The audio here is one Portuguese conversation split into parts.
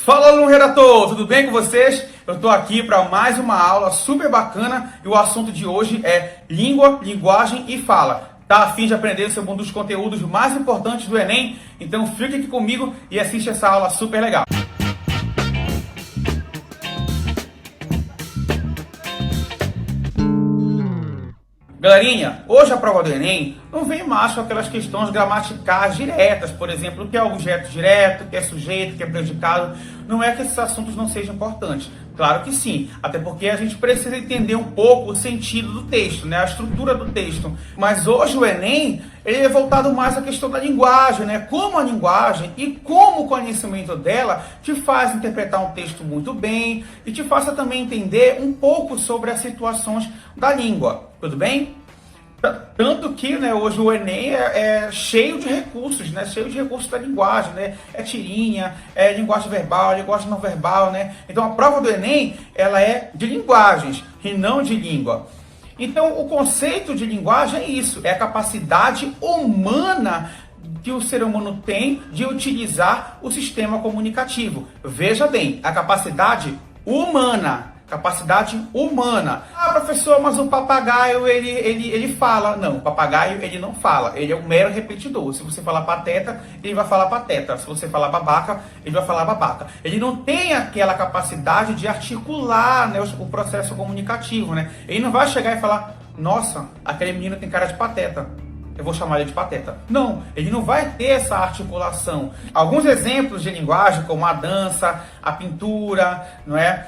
Fala, aluno redator, tudo bem com vocês? Eu estou aqui para mais uma aula super bacana e o assunto de hoje é língua, linguagem e fala. Tá a fim de aprender sobre um dos conteúdos mais importantes do Enem? Então fique aqui comigo e assiste essa aula super legal. Galerinha, hoje a prova do Enem não vem mais com aquelas questões gramaticais diretas, por exemplo, o que é objeto direto, o que é sujeito, o que é predicado. Não é que esses assuntos não sejam importantes. Claro que sim, até porque a gente precisa entender um pouco o sentido do texto, né? A estrutura do texto. Mas hoje o Enem ele é voltado mais à questão da linguagem, né? Como a linguagem e como o conhecimento dela te faz interpretar um texto muito bem e te faça também entender um pouco sobre as situações da língua. Tudo bem? Tanto que, né, hoje o Enem é cheio de recursos, né? Cheio de recursos da linguagem, né? É tirinha, é linguagem verbal, linguagem não verbal, né? Então a prova do Enem, ela é de linguagens e não de língua. Então o conceito de linguagem é isso, é a capacidade humana que o ser humano tem de utilizar o sistema comunicativo. Veja bem, a capacidade humana. Capacidade humana. Ah, professor, mas o papagaio, ele fala. Não, o papagaio, ele não fala. Ele é um mero repetidor. Se você falar pateta, ele vai falar pateta. Se você falar babaca, ele vai falar babaca. Ele não tem aquela capacidade de articular, né, o processo comunicativo, né? Ele não vai chegar e falar, nossa, aquele menino tem cara de pateta. Eu vou chamar ele de pateta. Não, ele não vai ter essa articulação. Alguns exemplos de linguagem, como a dança, a pintura, não é?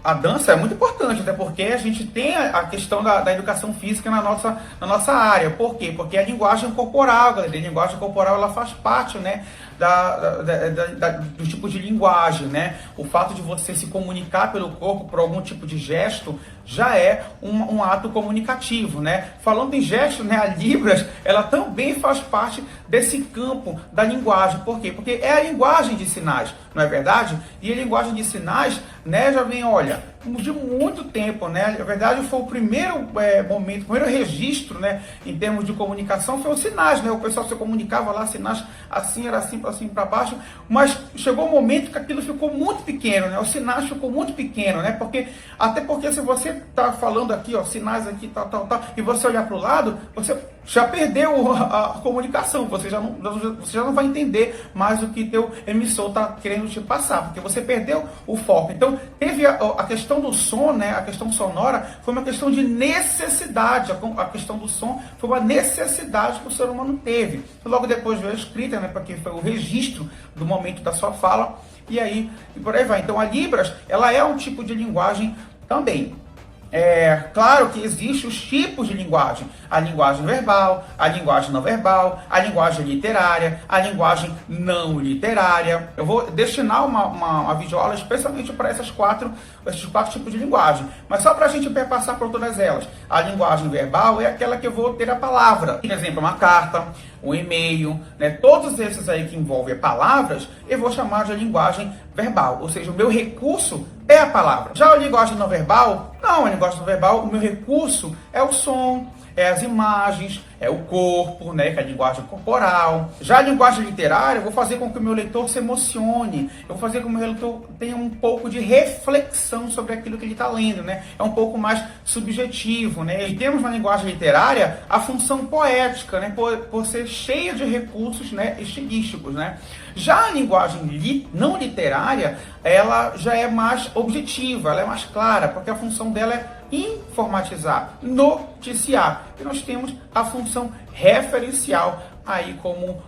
A dança é muito importante, até porque a gente tem a questão da educação física na nossa área. Por quê? Porque a linguagem corporal, galera, a linguagem corporal ela faz parte, né, do tipo de linguagem, né? O fato de você se comunicar pelo corpo por algum tipo de gesto já é um ato comunicativo, né? Falando em gesto, né, a Libras, ela também faz parte desse campo da linguagem. Por quê? Porque é a linguagem de sinais, não é verdade? E a linguagem de sinais, né, já vem, olha, de muito tempo, né? Na verdade, foi o primeiro momento, o primeiro registro, né, em termos de comunicação, foi os sinais, né? O pessoal se comunicava lá, sinais assim, era assim para baixo, mas chegou um momento que aquilo ficou muito pequeno, né? Os sinais ficou muito pequeno, né? Até porque se você tá falando aqui, ó, sinais aqui, tal, e você olhar para o lado, você já perdeu a comunicação, você já não vai entender mais o que teu emissor está querendo te passar, porque você perdeu o foco. Então, teve a questão do som, né? A questão sonora foi uma questão de necessidade, a questão do som foi uma necessidade que o ser humano teve. Logo depois veio a escrita, né? Porque foi o registro do momento da sua fala, e por aí vai. Então, a Libras, ela é um tipo de linguagem também. Claro que existem os tipos de linguagem. A linguagem verbal, a linguagem não verbal, a linguagem literária, a linguagem não literária. Eu vou destinar uma videoaula especialmente para esses quatro tipos de linguagem. Mas só para a gente passar por todas elas. A linguagem verbal é aquela que eu vou ter a palavra. Por exemplo, uma carta, um e-mail, né? Todos esses aí que envolvem palavras, eu vou chamar de linguagem verbal. Ou seja, o meu recurso é a palavra. Já a linguagem não verbal, não, a linguagem não verbal, o meu recurso é o som, é as imagens, é o corpo, né, que é a linguagem corporal. Já a linguagem literária, eu vou fazer com que o meu leitor se emocione, eu vou fazer com que o meu leitor tenha um pouco de reflexão sobre aquilo que ele está lendo, né? É um pouco mais subjetivo, né? E temos na linguagem literária a função poética, né, por ser cheia de recursos, né, estilísticos, né? Já a linguagem não literária, ela já é mais objetiva, ela é mais clara, porque a função dela é informatizar, noticiar. E nós temos a função referencial aí como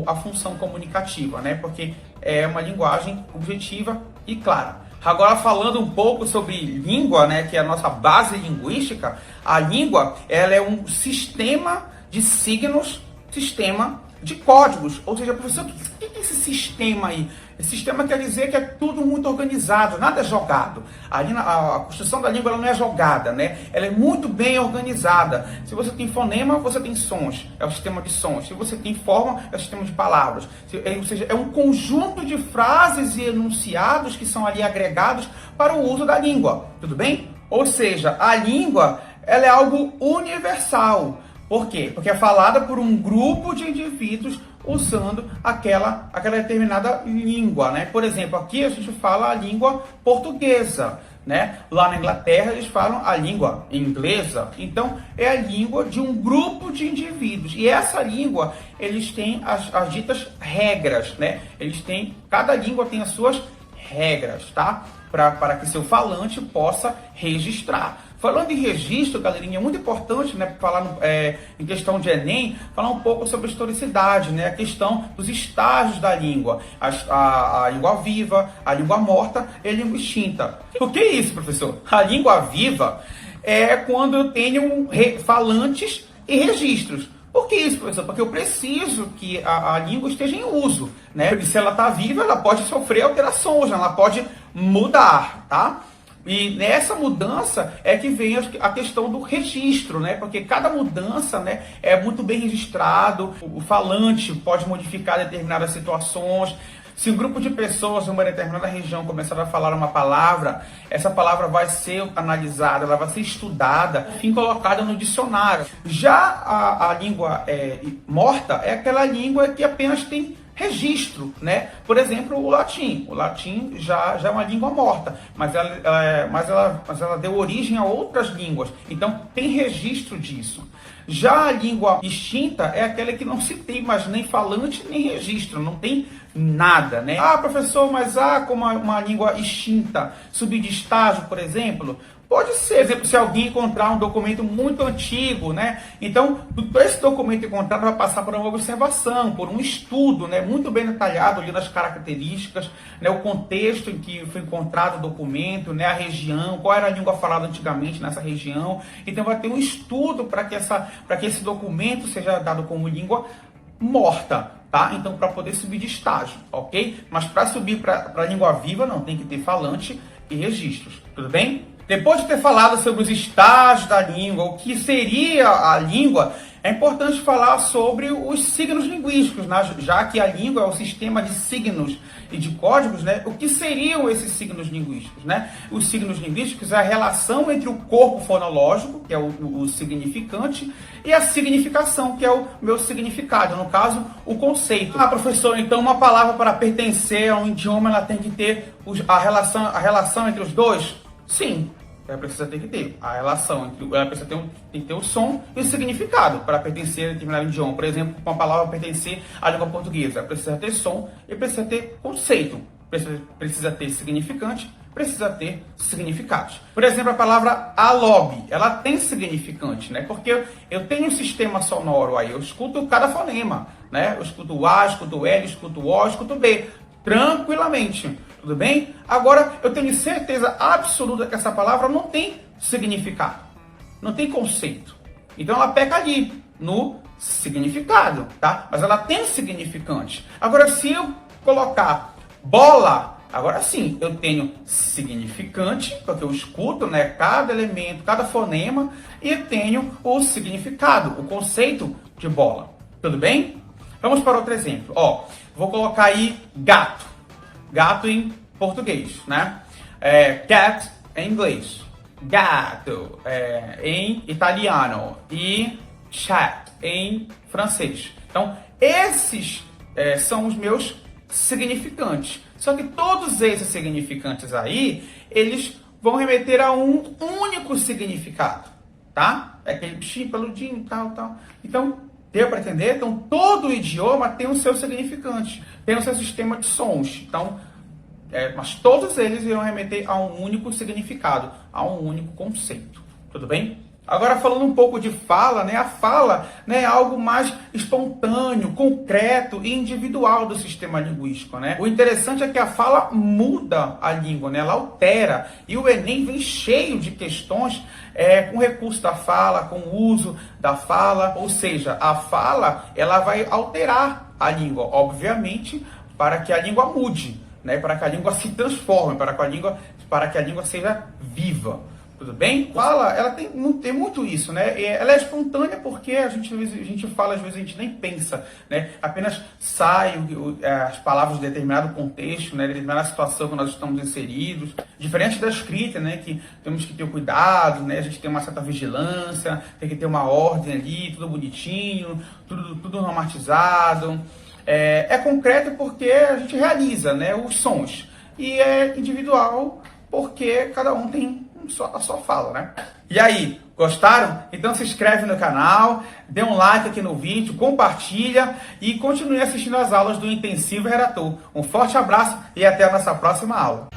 a função comunicativa, né? Porque é uma linguagem objetiva e clara. Agora falando um pouco sobre língua, né, que é a nossa base linguística, a língua ela é um sistema de signos, sistema de códigos. Ou seja, professor, o que é esse sistema aí? Esse sistema quer dizer que é tudo muito organizado, nada é jogado. A construção da língua ela não é jogada, né? Ela é muito bem organizada. Se você tem fonema, você tem sons, é o sistema de sons. Se você tem forma, é o sistema de palavras. Ou seja, é um conjunto de frases e enunciados que são ali agregados para o uso da língua. Tudo bem? Ou seja, a língua ela é algo universal. Por quê? Porque é falada por um grupo de indivíduos usando aquela determinada língua, né? Por exemplo, aqui a gente fala a língua portuguesa, né? Lá na Inglaterra eles falam a língua inglesa. Então é a língua de um grupo de indivíduos. E essa língua, eles têm as ditas regras, né? Cada língua tem as suas regras, tá? Para que seu falante possa registrar. Falando em registro, galerinha, é muito importante, né, falar em questão de Enem, falar um pouco sobre a historicidade, né, a questão dos estágios da língua, a língua viva, a língua morta e a língua extinta. O que é isso, professor? A língua viva é quando eu tenho falantes e registros. Por que isso, professor? Porque eu preciso que a língua esteja em uso, né? Porque se ela está viva, ela pode sofrer alterações, ela pode mudar, tá? E nessa mudança é que vem a questão do registro, né? Porque cada mudança, né, é muito bem registrado, o falante pode modificar determinadas situações. Se um grupo de pessoas em uma determinada região começar a falar uma palavra, essa palavra vai ser analisada, ela vai ser estudada, enfim, colocada no dicionário. Já a língua morta é aquela língua que apenas tem registro, né? Por exemplo, o latim. O latim já é uma língua morta, mas ela deu origem a outras línguas. Então, tem registro disso. Já a língua extinta é aquela que não se tem mais nem falante nem registro, não tem nada, né? Ah, professor, mas como uma língua extinta subir de estágio, por exemplo? Pode ser, por exemplo, se alguém encontrar um documento muito antigo, né? Então, esse documento encontrado vai passar por uma observação, por um estudo, né? Muito bem detalhado ali nas características, né? O contexto em que foi encontrado o documento, né? A região, qual era a língua falada antigamente nessa região. Então, vai ter um estudo para que esse documento seja dado como língua morta, tá? Então, para poder subir de estágio, ok? Mas para subir para a língua viva, não, tem que ter falante e registros, tudo bem? Depois de ter falado sobre os estágios da língua, o que seria a língua, é importante falar sobre os signos linguísticos, né? Já que a língua é um sistema de signos e de códigos, né? O que seriam esses signos linguísticos, né? Os signos linguísticos é a relação entre o corpo fonológico, que é o significante, e a significação, que é o meu significado, no caso, o conceito. Ah, professor, então uma palavra para pertencer a um idioma, ela tem que ter a relação entre os dois? Sim, ela precisa ter que ter a relação, ela precisa tem que ter o som e o significado para pertencer a determinado idioma. Por exemplo, uma palavra pertencer à língua portuguesa, ela precisa ter som e precisa ter conceito, precisa ter significante, precisa ter significados. Por exemplo, a palavra alobe, ela tem significante, né? Porque eu tenho um sistema sonoro aí, eu escuto cada fonema, né? Eu escuto o A, escuto o L, escuto o O, escuto o B, tranquilamente. Tudo bem? Agora, eu tenho certeza absoluta que essa palavra não tem significado, não tem conceito. Então, ela peca ali, no significado, tá? Mas ela tem significante. Agora, se eu colocar bola, agora sim, eu tenho significante, porque eu escuto, né, cada elemento, cada fonema, e eu tenho o significado, o conceito de bola. Tudo bem? Vamos para outro exemplo. Ó, vou colocar aí gato. Gato em português, né? Cat em inglês. Gato em italiano. E chat em francês. Então, esses são os meus significantes. Só que todos esses significantes aí, eles vão remeter a um único significado, tá? É aquele bichinho, peludinho, tal. Então, deu para entender? Então, todo idioma tem o seu significante, tem o seu sistema de sons. Então, mas todos eles irão remeter a um único significado, a um único conceito. Tudo bem? Agora, falando um pouco de fala, né? A fala, né, é algo mais espontâneo, concreto e individual do sistema linguístico, né? O interessante é que a fala muda a língua, né? Ela altera. E o Enem vem cheio de questões com recurso da fala, com o uso da fala. Ou seja, a fala, ela vai alterar a língua, obviamente, para que a língua mude, né? Para que a língua se transforme, para que a língua seja viva. Tudo bem? Fala, ela tem muito isso, né? Ela é espontânea porque a gente fala, às vezes a gente nem pensa, né? Apenas sai as palavras de determinado contexto, né? De determinada situação que nós estamos inseridos. Diferente da escrita, né? Que temos que ter cuidado, né? A gente tem uma certa vigilância, tem que ter uma ordem ali, tudo bonitinho, tudo normatizado. É concreto porque a gente realiza, né, os sons. E é individual porque cada um tem a sua fala, né? E aí, gostaram? Então se inscreve no canal, dê um like aqui no vídeo, compartilha e continue assistindo as aulas do Intensivo Redator. Um forte abraço e até a nossa próxima aula.